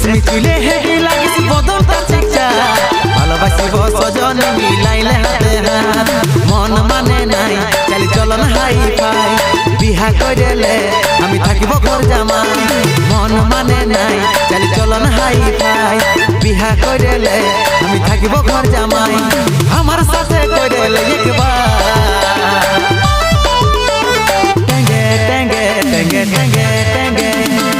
রেশমি চুলে হেভি লাগিস বদনটা চিকচা ভালোবাসিব সজন মিলাইলে হাতে হাত মন মানে নাই চালি চলন হাই ফাই বিহা কইলে আমি থাকিব ঘর জামাই মন মানে নাই চালি চলন হাই ফাই বিহা কইলে আমি থাকিব ঘর জামাই আমার সাথে কইলে একবার টেঙ্গে টেঙ্গে টেঙ্গে টেঙ্গে টেঙ্গে